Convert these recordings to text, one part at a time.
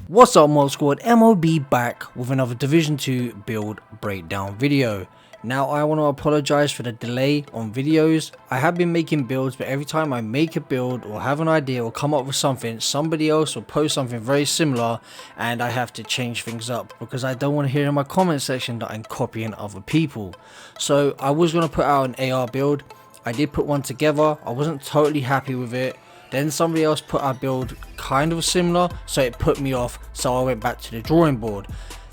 What's up, Mod Squad? MOB back with another Division 2 build breakdown video. Now I want to apologize for the delay on videos. I have been making builds, but every time I make a build or have an idea or come up with something, somebody else will post something very similar and I have to change things up because I don't want to hear in my comment section that I'm copying other people. So I was going to put out an AR build. I did put one together. I wasn't totally happy with it. Then somebody else put our build kind of similar, so it put me off, so I went back to the drawing board.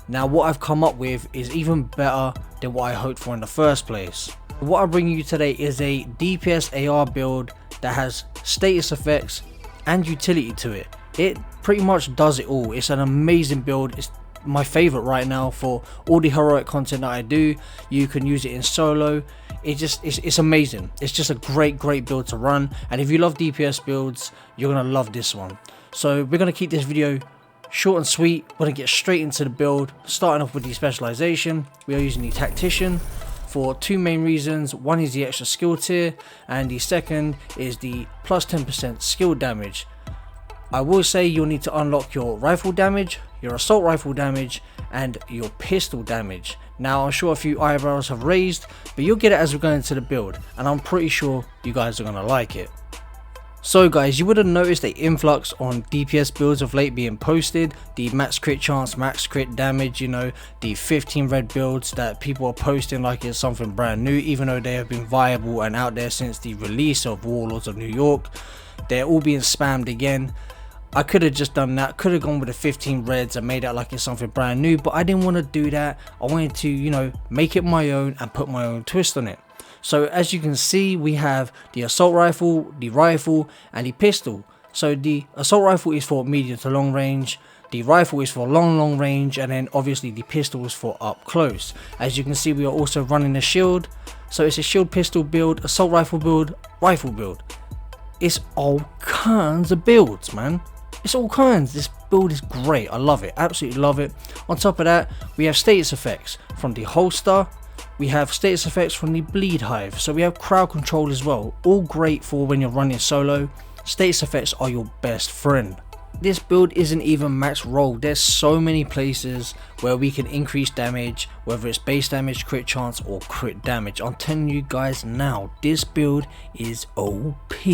Now what I've come up with is even better than what I hoped for in the first place. What I'm bringing you today is a DPS AR build that has status effects and utility to it. It pretty much does it all. It's an amazing build. It's my favorite right now for all the heroic content that I do. You can use it in solo. It's amazing. It's just a great build to run, and if you love DPS builds, you're gonna love this one. So we're gonna keep this video short and sweet. We're gonna get straight into the build, starting off with the specialization. We are using the tactician for two main reasons. One is the extra skill tier, and the second is the plus 10% skill damage. I will say you'll need to unlock your rifle damage, your assault rifle damage, and your pistol damage. Now I'm sure a few eyebrows have raised, but you'll get it as we go into the build, and I'm pretty sure you guys are gonna like it. So guys, you would have noticed an influx on DPS builds of late being posted. The max crit chance, max crit damage, you know, the 15 red builds that people are posting like it's something brand new, even though they have been viable and out there since the release of Warlords of New York. They're all being spammed again. I could have just done that, could have gone with the 15 reds and made out like it's something brand new, but I didn't want to do that. I wanted to, you know, make it my own and put my own twist on it. So as you can see, we have the assault rifle, the rifle, and the pistol. So the assault rifle is for medium to long range, the rifle is for long range, and then obviously the pistol is for up close. As you can see, we are also running a shield. So it's a shield pistol build, assault rifle build, rifle build. It's all kinds of builds, man. It's all kinds. This build is great. I love it. Absolutely love it. On top of that, we have status effects from the holster. We have status effects from the bleed hive. So we have crowd control as well. All great for when you're running solo. Status effects are your best friend. This build isn't even max roll. There's so many places where we can increase damage, whether it's base damage, crit chance, or crit damage. I'm telling you guys now, this build is OP.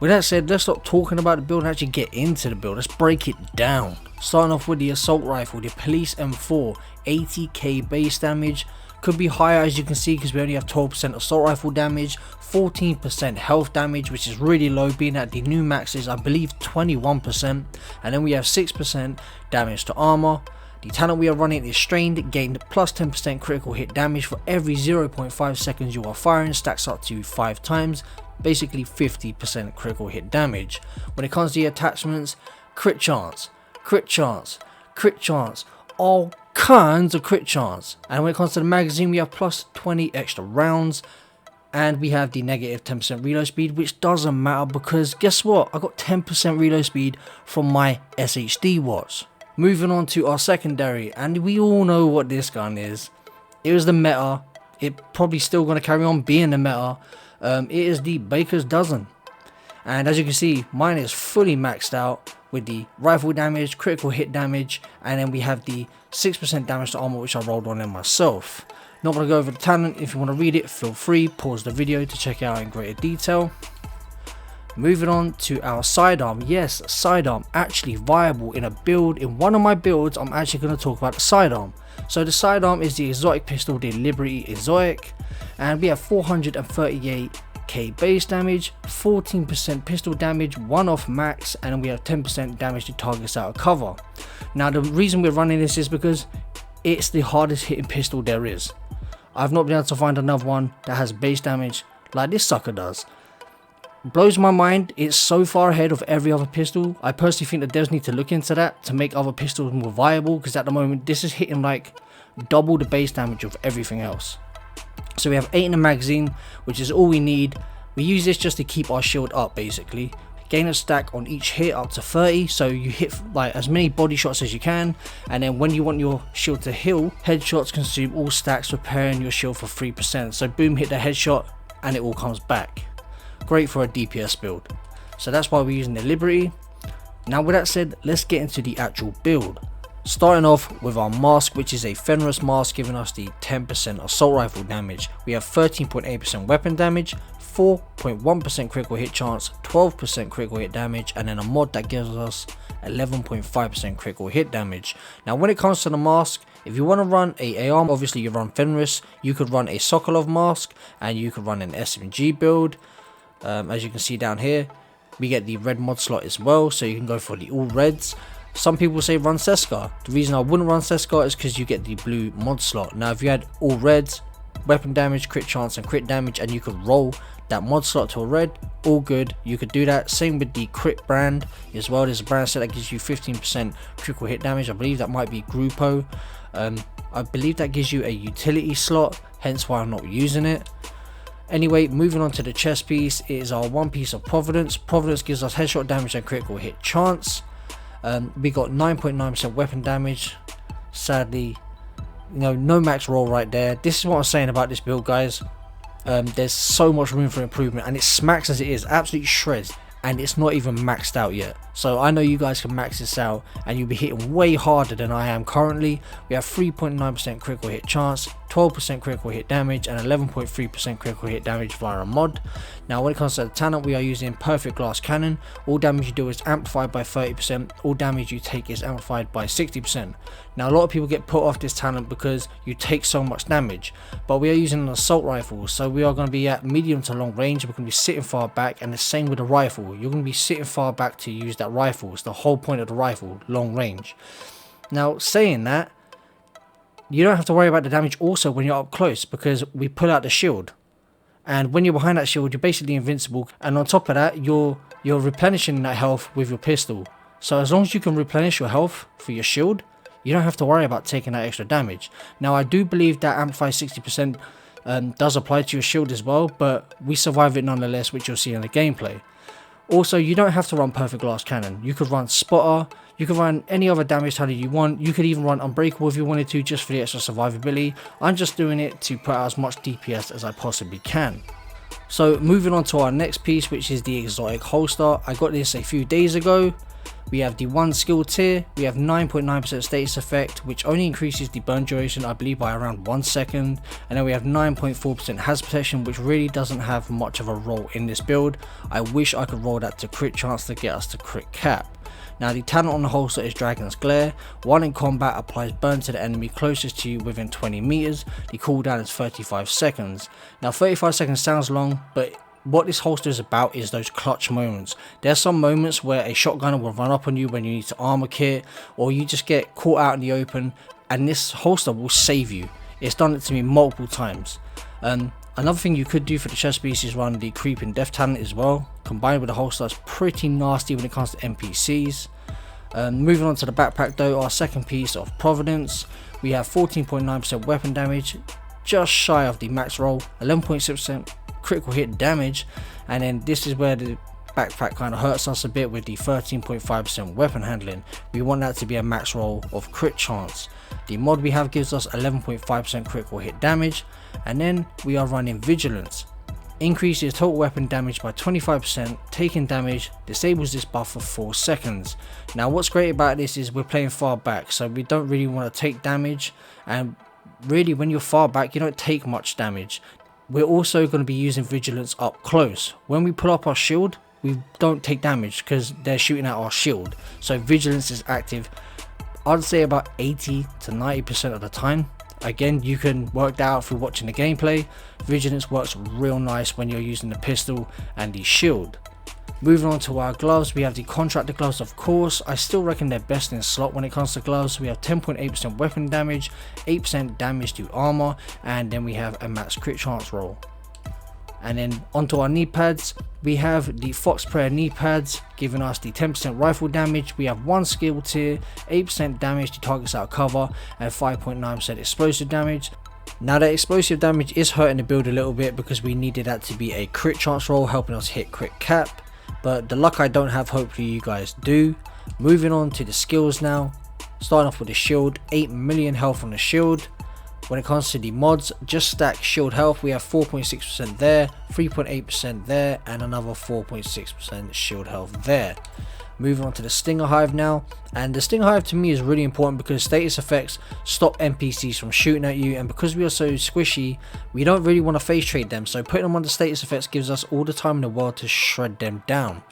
With that said, let's stop talking about the build and actually get into the build. Let's break it down. Starting off with the assault rifle, the police M4, 80k base damage. Could be higher as you can see because we only have 12% assault rifle damage, 14% health damage, which is really low, being at the new max is I believe 21%, and then we have 6% damage to armor. The talent we are running is Strained, gained plus 10% critical hit damage for every 0.5 seconds you are firing, stacks up to 5 times, basically 50% critical hit damage. When it comes to the attachments, crit chance, crit chance, crit chance, all kinds of crit chance. And when it comes to the magazine, we have plus 20 extra rounds, and we have the negative 10% reload speed, which doesn't matter because guess what, I got 10% reload speed from my SHD watch. Moving on to our secondary, and we all know what this gun is. It was the meta. It probably still going to carry on being the meta. It is the Baker's Dozen, and as you can see, mine is fully maxed out with the rifle damage, critical hit damage, and then we have the 6% damage to armor, which I rolled on in myself. Not going to go over the talent. If you want to read it, feel free, pause the video to check it out in greater detail. Moving on to our sidearm. Yes, sidearm actually viable in a build. In one of my builds, I'm actually going to talk about the sidearm. So the sidearm is the exotic pistol, the Liberty Exotic, and we have 438k base damage, 14% pistol damage, 1 off max, and we have 10% damage to targets out of cover. Now the reason we're running this is because it's the hardest hitting pistol there is. I've not been able to find another one that has base damage like this sucker does. Blows my mind. It's so far ahead of every other pistol. I personally think that devs need to look into that to make other pistols more viable, because at the moment this is hitting like double the base damage of everything else. So we have 8 in the magazine, which is all we need. We use this just to keep our shield up basically. Gain a stack on each hit up to 30, so you hit like as many body shots as you can, and then when you want your shield to heal, headshots consume all stacks, repairing your shield for 3%. So boom, hit the headshot and it all comes back. Great for a DPS build. So that's why we're using the Liberty. Now with that said, let's get into the actual build. Starting off with our mask, which is a Fenris mask, giving us the 10% assault rifle damage. We have 13.8% weapon damage, 4.1% critical hit chance, 12% critical hit damage, and then a mod that gives us 11.5% critical hit damage. Now when it comes to the mask, if you want to run a AR, obviously you run Fenris, you could run a Sokolov mask, and you could run an SMG build. As you can see down here, we get the red mod slot as well, so you can go for the all reds. Some people say run Seska. The reason I wouldn't run Seska is because you get the blue mod slot. Now if you had all reds, weapon damage, crit chance and crit damage, and you could roll that mod slot to a red, all good, you could do that. Same with the crit brand as well. There's a brand set that gives you 15% critical hit damage. I believe that might be Grupo. I believe that gives you a utility slot, hence why I'm not using it. Anyway, moving on to the chest piece, it is our one piece of Providence. Providence gives us headshot damage and critical hit chance. We got 9.9% weapon damage. Sadly, no max roll right there. This is what I'm saying about this build, guys. There's so much room for improvement, and it smacks as it is, absolutely shreds, and it's not even maxed out yet. So I know you guys can max this out and you'll be hitting way harder than I am currently. We have 3.9% critical hit chance, 12% critical hit damage, and 11.3% critical hit damage via a mod. Now when it comes to the talent, we are using perfect glass cannon. All damage you do is amplified by 30%, all damage you take is amplified by 60%. Now a lot of people get put off this talent because you take so much damage, but we are using an assault rifle, so we are going to be at medium to long range. We're going to be sitting far back, and the same with the rifle. You're going to be sitting far back to use that rifle. It's the whole point of the rifle, long range. Now saying that, you don't have to worry about the damage also when you're up close, because we pull out the shield, and when you're behind that shield you're basically invincible, and on top of that you're replenishing that health with your pistol. So as long as you can replenish your health for your shield, you don't have to worry about taking that extra damage. Now I do believe that amplify 60% does apply to your shield as well, but we survive it nonetheless, which you'll see in the gameplay. Also, you don't have to run perfect glass cannon. You could run spotter, you could run any other damage talent you want. You could even run unbreakable if you wanted to, just for the extra survivability. I'm just doing it to put out as much DPS as I possibly can. So moving on to our next piece, which is the exotic holster. I got this a few days ago. We have the 1 skill tier, we have 9.9% status effect, which only increases the burn duration, I believe, by around 1 second. And then we have 9.4% hazard protection, which really doesn't have much of a role in this build. I wish I could roll that to crit chance to get us to crit cap. Now the talent on the holster is Dragon's Glare. 1 in combat applies burn to the enemy closest to you within 20 meters. The cooldown is 35 seconds. Now 35 seconds sounds long, but what this holster is about is those clutch moments. There's some moments where a shotgunner will run up on you when you need to armor kit, or you just get caught out in the open, and this holster will save you. It's done it to me multiple times. Another thing you could do for the chest piece is run the creeping death talent as well. Combined with the holster, it's pretty nasty when it comes to NPCs. Moving on to the backpack though, our second piece of Providence. We have 14.9% weapon damage, just shy of the max roll, 11.6% critical hit damage, and then this is where the backpack kind of hurts us a bit with the 13.5% weapon handling. We want that to be a max roll of crit chance. The mod we have gives us 11.5% critical hit damage, and then we are running vigilance. Increases total weapon damage by 25%, taking damage, disables this buff for 4 seconds. Now what's great about this is we're playing far back, so we don't really want to take damage, and really when you're far back you don't take much damage. We're also going to be using vigilance up close. When we pull up our shield, we don't take damage because they're shooting at our shield. So vigilance is active, I'd say about 80 to 90% of the time. Again, you can work that out through watching the gameplay. Vigilance works real nice when you're using the pistol and the shield. Moving on to our gloves, we have the contractor gloves. Of course, I still reckon they're best in slot when it comes to gloves. We have 10.8% weapon damage, 8% damage to armor, and then we have a max crit chance roll. And then onto our knee pads, we have the Fox Prayer knee pads giving us the 10% rifle damage. We have 1 skill tier, 8% damage to targets out of cover, and 5.9% explosive damage. Now that explosive damage is hurting the build a little bit because we needed that to be a crit chance roll, helping us hit crit cap. But the luck I don't have, hopefully you guys do. Moving on to the skills now. Starting off with the shield, 8 million health on the shield. When it comes to the mods, just stack shield health. We have 4.6% there, 3.8% there, and another 4.6% shield health there. Moving on to the Stinger Hive now, and the Stinger Hive to me is really important because status effects stop NPCs from shooting at you, and because we are so squishy, we don't really want to face trade them, so putting them on the status effects gives us all the time in the world to shred them down.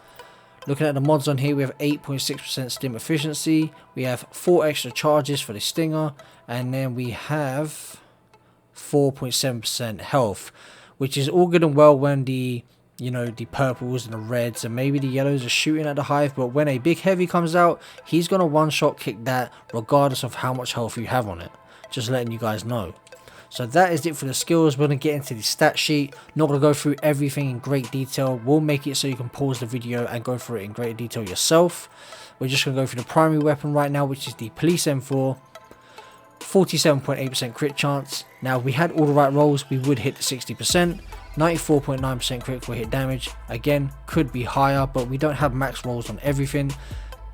Looking at the mods on here, we have 8.6% stim efficiency, we have 4 extra charges for the Stinger, and then we have 4.7% health, which is all good and well when the the purples and the reds and maybe the yellows are shooting at the hive, but when a big heavy comes out, he's gonna one shot kick that regardless of how much health you have on it. Just letting you guys know. So that is it for the skills. We're gonna get into the stat sheet. Not gonna go through everything in great detail. We'll make it so you can pause the video and go through it in great detail yourself. We're just gonna go through the primary weapon right now, which is the Police M4. 47.8% crit chance. Now, if we had all the right rolls, we would hit the 60%. 94.9% critical hit damage. Again, could be higher, but we don't have max rolls on everything.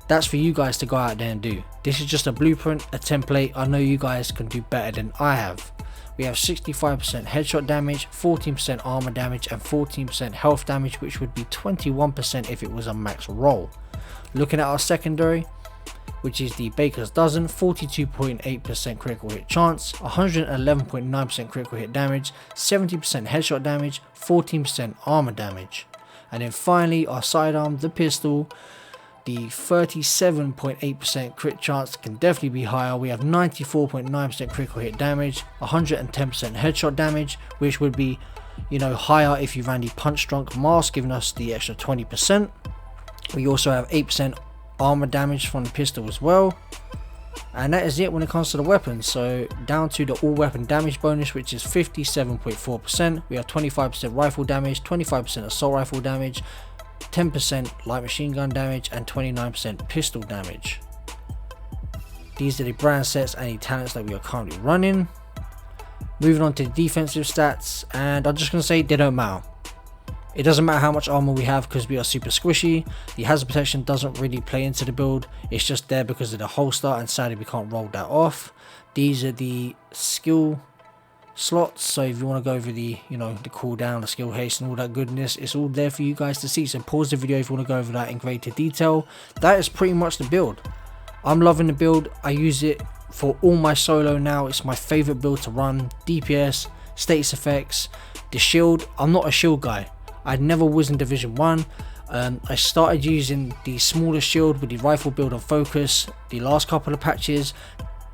That's for you guys to go out there and do. This is just a blueprint, a template. I know you guys can do better than I have. We have 65% headshot damage, 14% armor damage, and 14% health damage, which would be 21% if it was a max roll. Looking at our secondary, which is the Baker's Dozen, 42.8% critical hit chance, 111.9% critical hit damage, 70% headshot damage, 14% armor damage. And then finally our sidearm, the pistol, the 37.8% crit chance, can definitely be higher. We have 94.9% critical hit damage, 110% headshot damage, which would be higher if you ran the Punch Drunk mask, giving us the extra 20%. We also have 8% armor damage from the pistol as well, and that is it when it comes to the weapons. So down to the all weapon damage bonus, which is 57.4%. we have 25% rifle damage, 25% assault rifle damage, 10% light machine gun damage, and 29% pistol damage. These are the brand sets and the talents that we are currently running. Moving on to the defensive stats, and I'm just going to say they don't matter. It doesn't matter how much armor we have because we are super squishy. The hazard protection doesn't really play into the build. It's just there because of the holster, and sadly we can't roll that off. These are the skill slots, so if you want to go over the the cooldown, the skill haste and all that goodness, it's all there for you guys to see. So pause the video if you want to go over that in greater detail. That is pretty much the build. I'm loving the build. I use it for all my solo now. It's my favorite build to run. DPS, status effects, the shield. I'm not a shield guy. I never was in Division 1. I started using the smaller shield with the rifle build on focus the last couple of patches.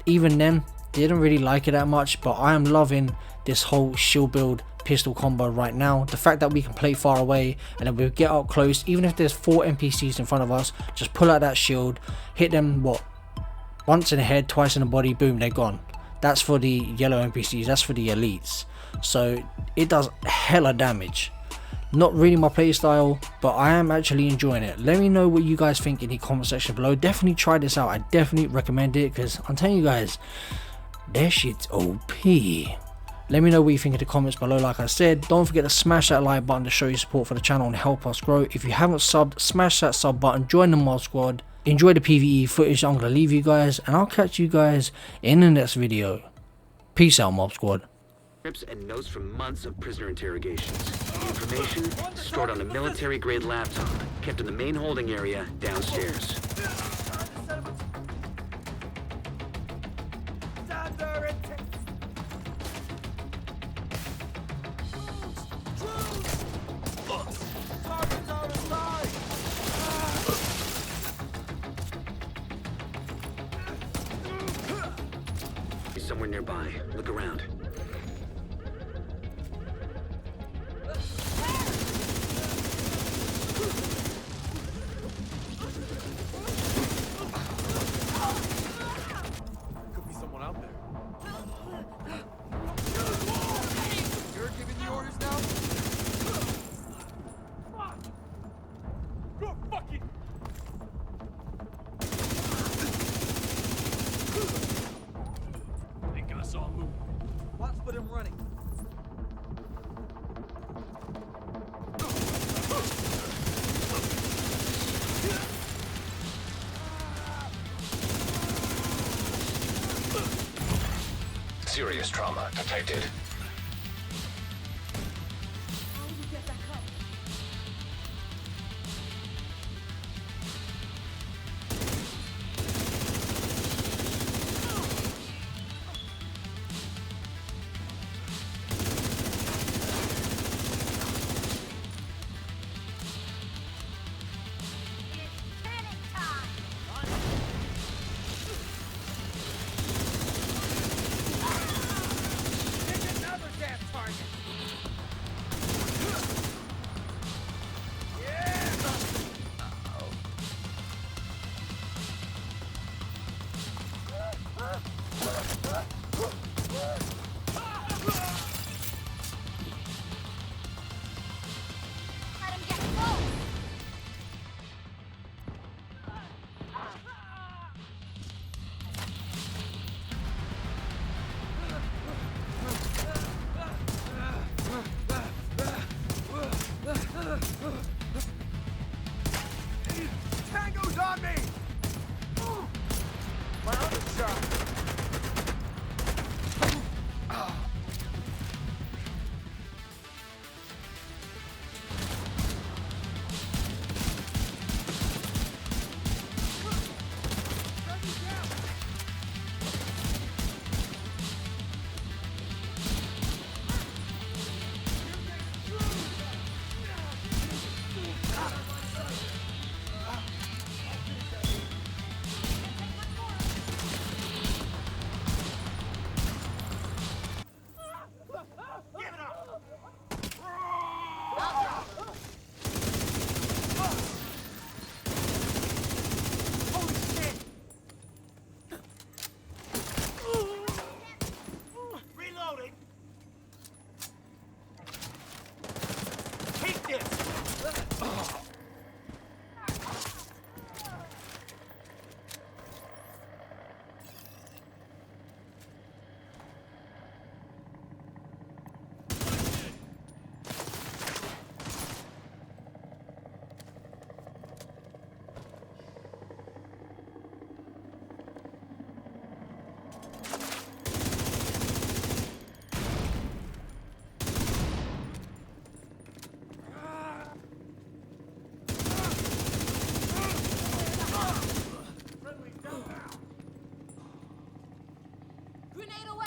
Even then, didn't really like it that much, but I am loving this whole shield build pistol combo right now. The fact that we can play far away and then we'll get up close, even if there's 4 NPCs in front of us, just pull out that shield, hit them once in the head, twice in the body, boom, they're gone. That's for the yellow NPCs, that's for the elites. So it does hella damage. Not really my playstyle, but I am actually enjoying it. Let me know what you guys think in the comment section below. Definitely try this out. I definitely recommend it because I'm telling you guys, that shit's OP. Let me know what you think in the comments below. Like I said, don't forget to smash that like button to show your support for the channel and help us grow. If you haven't subbed, smash that sub button, join the mod squad, enjoy the PVE footage I'm going to leave you guys, and I'll catch you guys in the next video. Peace out, mob squad. And notes from months of prisoner interrogations. Information stored on a military-grade laptop, kept in the main holding area downstairs. He's somewhere nearby. Look around. Serious trauma detected. Tango's on me! My other shot! Grenade away!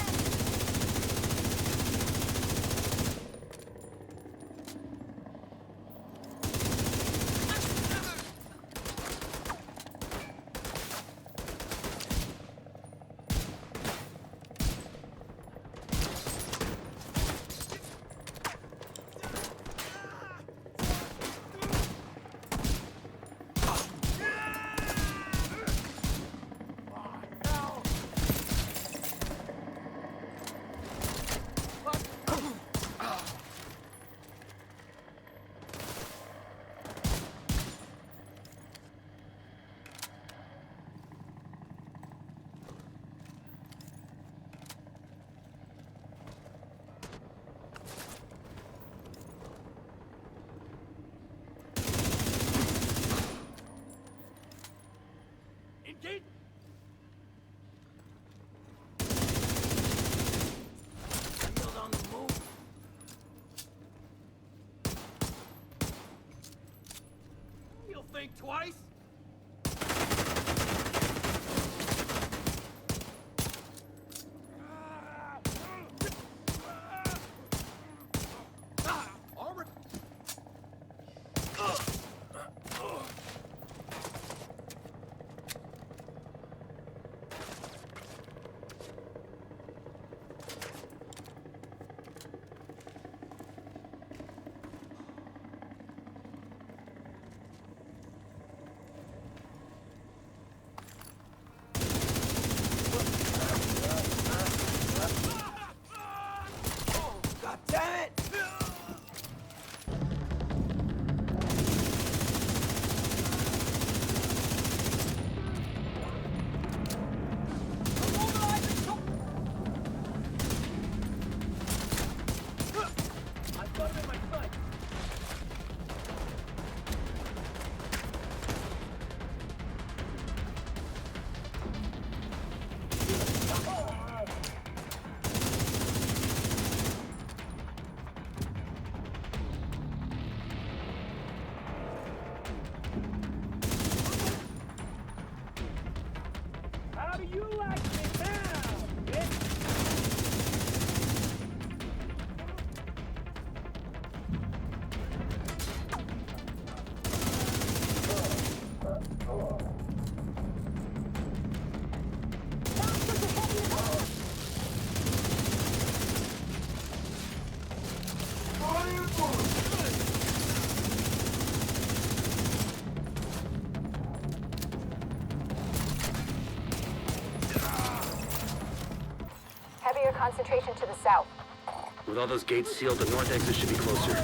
Engage! Shield on the move. You'll think twice. Armor. God damn it! I've got him in my sight. How do you like me now, bitch? Heavier concentration to the south. With all those gates sealed, the north exit should be closer.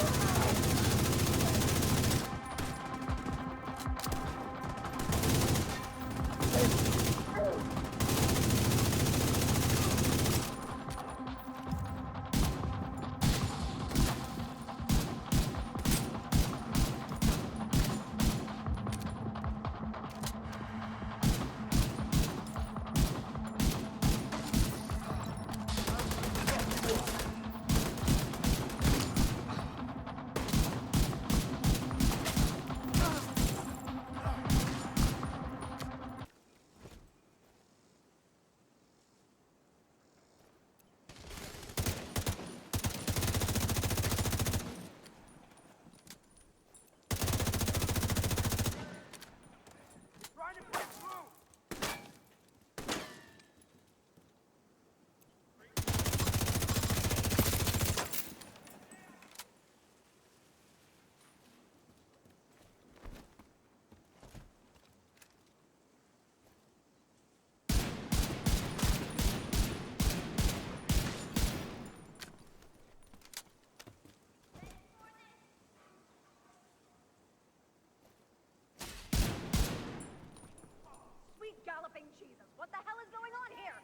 What the hell is going on here?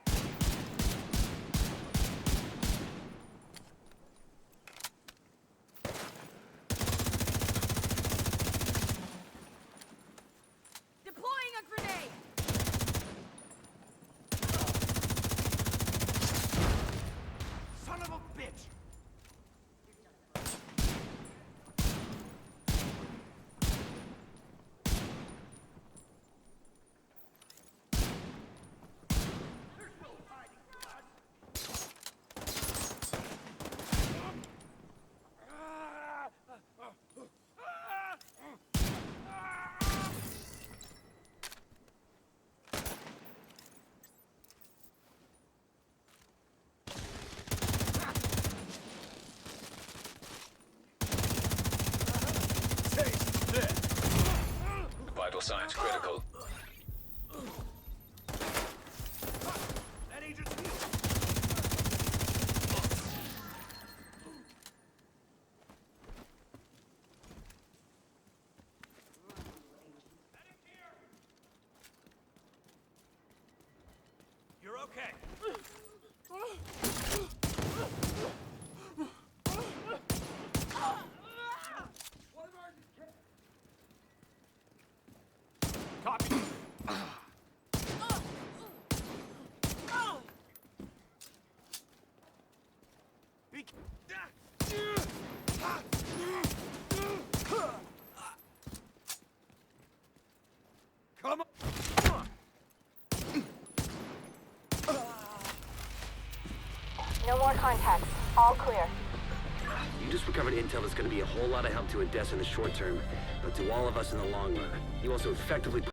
Deploying a grenade! Son of a bitch! Vital signs critical. That agent's here! You're okay. Copy. Be Come on. No more contacts. All clear. You just recovered intel that's going to be a whole lot of help to Odessa in the short term, but to all of us in the long run. You also effectively